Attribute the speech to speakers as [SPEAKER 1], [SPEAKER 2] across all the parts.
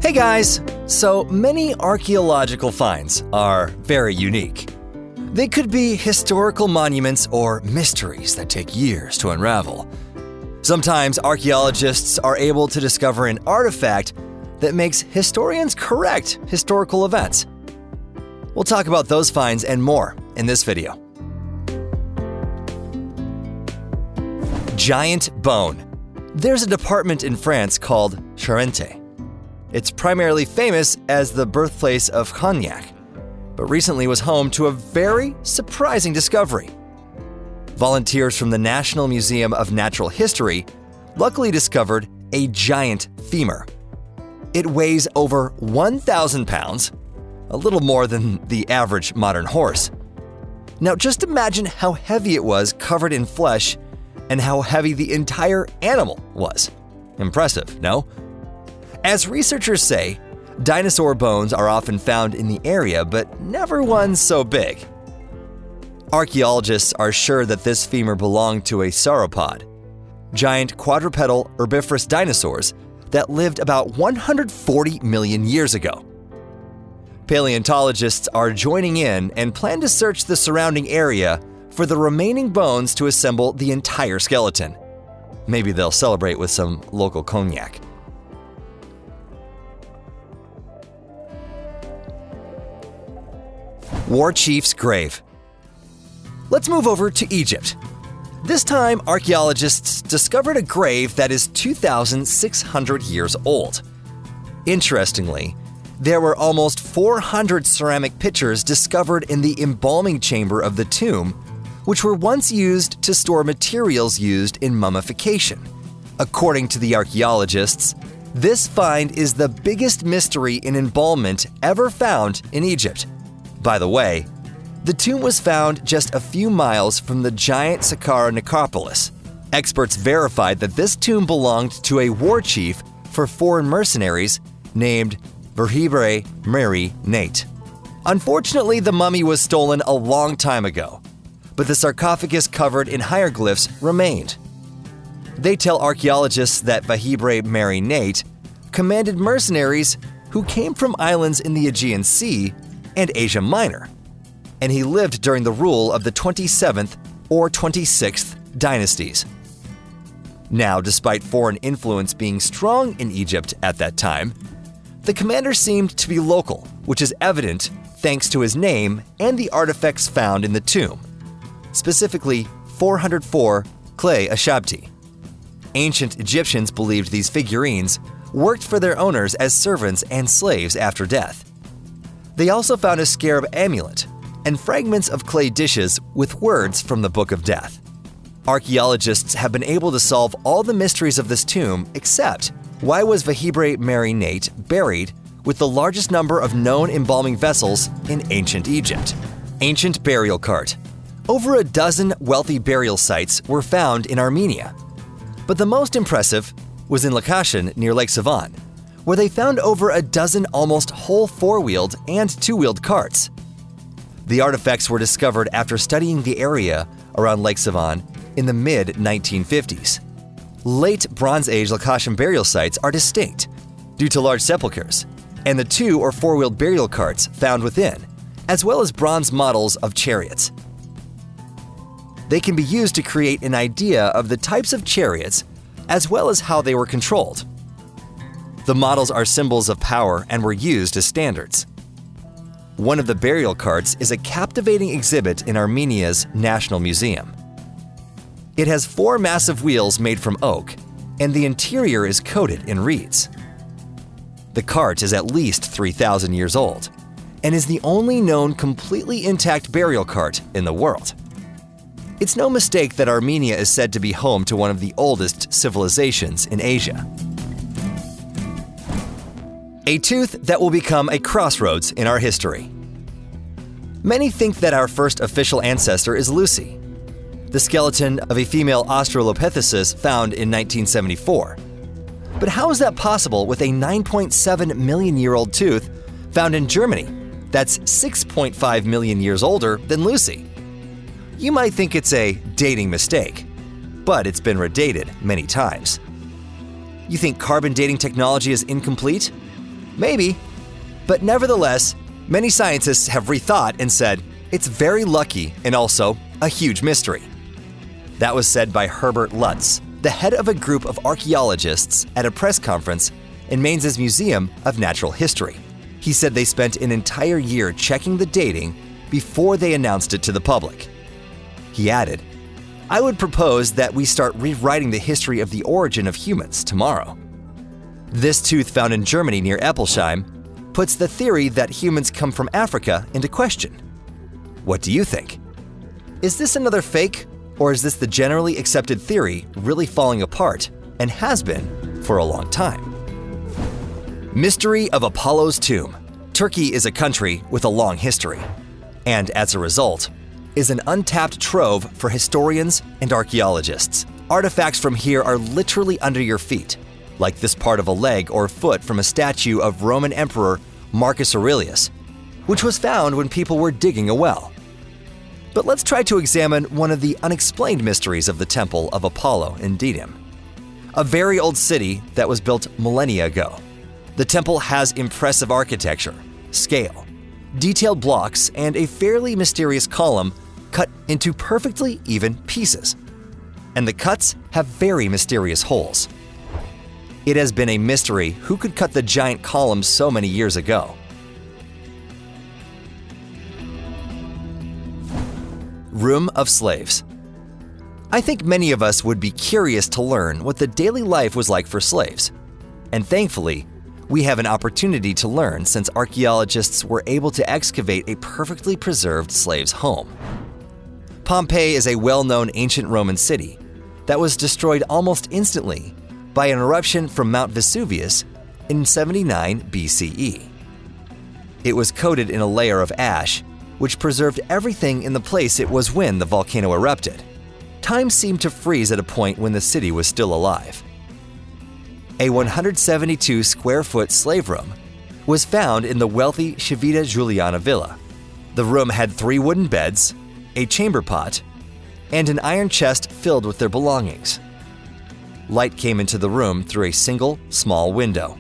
[SPEAKER 1] Hey guys! So many archaeological finds are very unique. They could be historical monuments or mysteries that take years to unravel. Sometimes archaeologists are able to discover an artifact that makes historians correct historical events. We'll talk about those finds and more in this video. Giant bone. There's a department in France called Charente. It's primarily famous as the birthplace of cognac, but recently was home to a very surprising discovery. Volunteers from the National Museum of Natural History luckily discovered a giant femur. It weighs over 1,000 pounds, a little more than the average modern horse. Now just imagine how heavy it was covered in flesh and how heavy the entire animal was. Impressive, no? As researchers say, dinosaur bones are often found in the area, but never one so big. Archaeologists are sure that this femur belonged to a sauropod, giant quadrupedal herbivorous dinosaurs that lived about 140 million years ago. Paleontologists are joining in and plan to search the surrounding area for the remaining bones to assemble the entire skeleton. Maybe they'll celebrate with some local cognac. Warchiefs' grave. Let's move over to Egypt. This time, archaeologists discovered a grave that is 2,600 years old. Interestingly, there were almost 400 ceramic pitchers discovered in the embalming chamber of the tomb, which were once used to store materials used in mummification. According to the archaeologists, this find is the biggest mystery in embalmment ever found in Egypt. By the way, the tomb was found just a few miles from the giant Saqqara necropolis. Experts verified that this tomb belonged to a war chief for foreign mercenaries named Vahibra Meri Nate. Unfortunately, the mummy was stolen a long time ago, but the sarcophagus covered in hieroglyphs remained. They tell archaeologists that Vahibra Meri Nate commanded mercenaries who came from islands in the Aegean Sea and Asia Minor, and he lived during the rule of the 27th or 26th dynasties. Now, despite foreign influence being strong in Egypt at that time, the commander seemed to be local, which is evident thanks to his name and the artifacts found in the tomb, specifically 404 Clay Ashabti. Ancient Egyptians believed these figurines worked for their owners as servants and slaves after death. They also found a scarab amulet and fragments of clay dishes with words from the Book of Death. Archaeologists have been able to solve all the mysteries of this tomb except why was Vahibra Meri Nate buried with the largest number of known embalming vessels in ancient Egypt? Ancient burial cart. Over a dozen wealthy burial sites were found in Armenia. But the most impressive was in Lakhashan near Lake Savan, where they found over a dozen almost whole four-wheeled and two-wheeled carts. The artifacts were discovered after studying the area around Lake Savan in the mid-1950s. Late Bronze Age Lakhashan burial sites are distinct due to large sepulchres, and the two- or four-wheeled burial carts found within, as well as bronze models of chariots. They can be used to create an idea of the types of chariots as well as how they were controlled. The models are symbols of power and were used as standards. One of the burial carts is a captivating exhibit in Armenia's National Museum. It has four massive wheels made from oak, and the interior is coated in reeds. The cart is at least 3,000 years old and is the only known completely intact burial cart in the world. It's no mistake that Armenia is said to be home to one of the oldest civilizations in Asia. A tooth that will become a crossroads in our history. Many think that our first official ancestor is Lucy, the skeleton of a female Australopithecus found in 1974. But how is that possible with a 9.7 million year old tooth found in Germany that's 6.5 million years older than Lucy? You might think it's a dating mistake, but it's been redated many times. You think carbon dating technology is incomplete? Maybe. But nevertheless, many scientists have rethought and said, it's very lucky and also a huge mystery. That was said by Herbert Lutz, the head of a group of archaeologists at a press conference in Mainz's Museum of Natural History. He said they spent an entire year checking the dating before they announced it to the public. He added, I would propose that we start rewriting the history of the origin of humans tomorrow. This tooth found in Germany near Eppelsheim puts the theory that humans come from Africa into question. What do you think? Is this another fake, or is this the generally accepted theory really falling apart and has been for a long time? Mystery of Apollo's tomb. Turkey is a country with a long history, and as a result, is an untapped trove for historians and archaeologists. Artifacts from here are literally under your feet, like this part of a leg or foot from a statue of Roman Emperor Marcus Aurelius, which was found when people were digging a well. But let's try to examine one of the unexplained mysteries of the Temple of Apollo in Didyme, a very old city that was built millennia ago. The temple has impressive architecture, scale, detailed blocks, and a fairly mysterious column cut into perfectly even pieces. And the cuts have very mysterious holes. It has been a mystery who could cut the giant columns so many years ago. Room of Slaves. I think many of us would be curious to learn what the daily life was like for slaves. And thankfully, we have an opportunity to learn since archaeologists were able to excavate a perfectly preserved slave's home. Pompeii is a well-known ancient Roman city that was destroyed almost instantly by an eruption from Mount Vesuvius in 79 BCE. It was coated in a layer of ash, which preserved everything in the place it was when the volcano erupted. Time seemed to freeze at a point when the city was still alive. A 172-square-foot slave room was found in the wealthy Civita Juliana villa. The room had 3 wooden beds, a chamber pot, and an iron chest filled with their belongings. Light came into the room through a single, small window.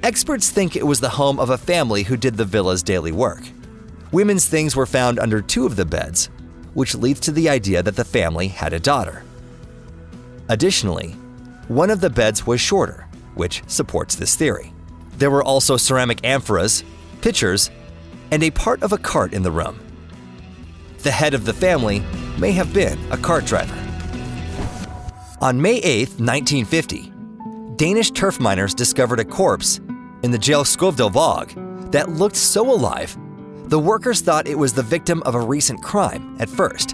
[SPEAKER 1] Experts think it was the home of a family who did the villa's daily work. Women's things were found under 2 of the beds, which leads to the idea that the family had a daughter. Additionally, one of the beds was shorter, which supports this theory. There were also ceramic amphoras, pitchers, and a part of a cart in the room. The head of the family may have been a cart driver. On May 8, 1950, Danish turf miners discovered a corpse in the Gjelskovdal Våg that looked so alive, the workers thought it was the victim of a recent crime at first.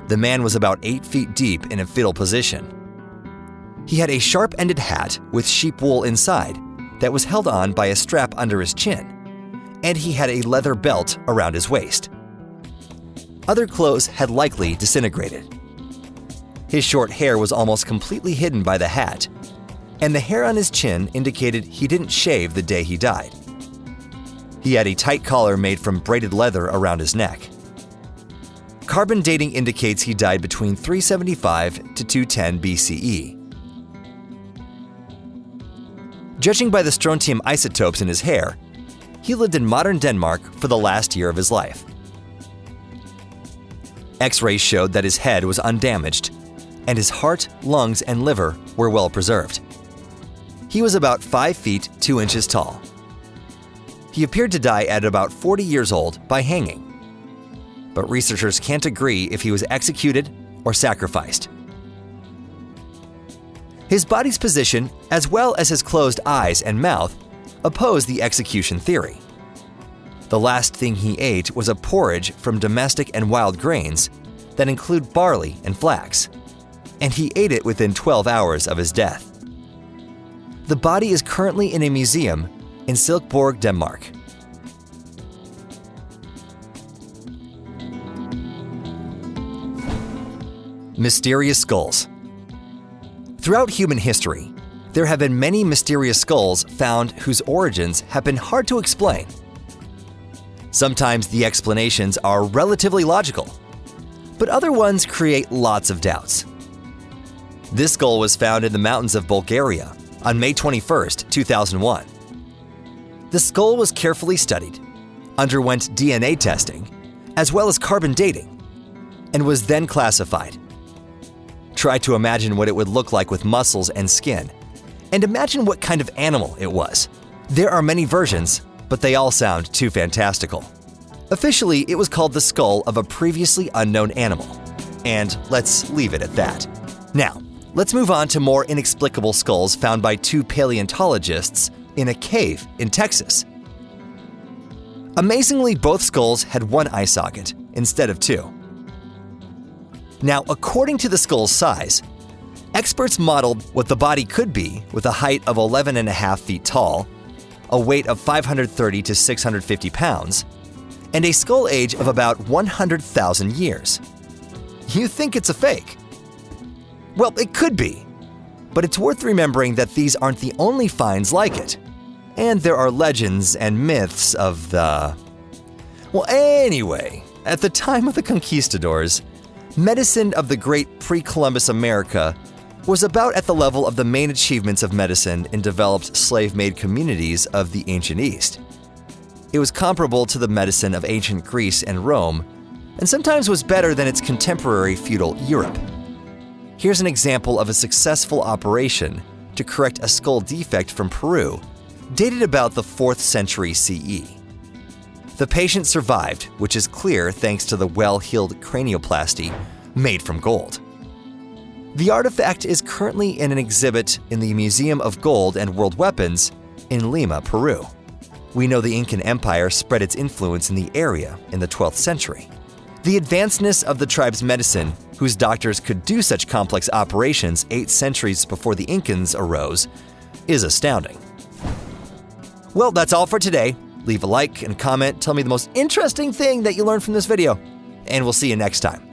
[SPEAKER 1] The man was about 8 feet deep in a fetal position. He had a sharp-ended hat with sheep wool inside that was held on by a strap under his chin, and he had a leather belt around his waist. Other clothes had likely disintegrated. His short hair was almost completely hidden by the hat, and the hair on his chin indicated he didn't shave the day he died. He had a tight collar made from braided leather around his neck. Carbon dating indicates he died between 375 to 210 BCE. Judging by the strontium isotopes in his hair, he lived in modern Denmark for the last year of his life. X-rays showed that his head was undamaged, and his heart, lungs, and liver were well preserved. He was about 5 feet 2 inches tall. He appeared to die at about 40 years old by hanging, but researchers can't agree if he was executed or sacrificed. His body's position, as well as his closed eyes and mouth, oppose the execution theory. The last thing he ate was a porridge from domestic and wild grains that include barley and flax, and he ate it within 12 hours of his death. The body is currently in a museum in Silkeborg, Denmark. Mysterious skulls. Throughout human history, there have been many mysterious skulls found whose origins have been hard to explain. Sometimes the explanations are relatively logical, but other ones create lots of doubts. This skull was found in the mountains of Bulgaria on May 21, 2001. The skull was carefully studied, underwent DNA testing, as well as carbon dating, and was then classified. Try to imagine what it would look like with muscles and skin, and imagine what kind of animal it was. There are many versions, but they all sound too fantastical. Officially, it was called the skull of a previously unknown animal. And let's leave it at that. Now, let's move on to more inexplicable skulls found by two paleontologists in a cave in Texas. Amazingly, both skulls had one eye socket instead of two. Now, according to the skull's size, experts modeled what the body could be with a height of 11.5 feet tall, a weight of 530 to 650 pounds, and a skull age of about 100,000 years. You think it's a fake? Well, it could be, but it's worth remembering that these aren't the only finds like it, and there are legends and myths of the… Well, anyway, at the time of the conquistadors, medicine of the great pre-Columbus America was about at the level of the main achievements of medicine in developed slave-made communities of the ancient East. It was comparable to the medicine of ancient Greece and Rome, and sometimes was better than its contemporary feudal Europe. Here's an example of a successful operation to correct a skull defect from Peru, dated about the 4th century CE. The patient survived, which is clear thanks to the well-healed cranioplasty made from gold. The artifact is currently in an exhibit in the Museum of Gold and World Weapons in Lima, Peru. We know the Incan Empire spread its influence in the area in the 12th century. The advancedness of the tribe's medicine, whose doctors could do such complex operations 8 centuries before the Incans arose, is astounding. Well, that's all for today. Leave a like and comment, tell me the most interesting thing that you learned from this video, and we'll see you next time.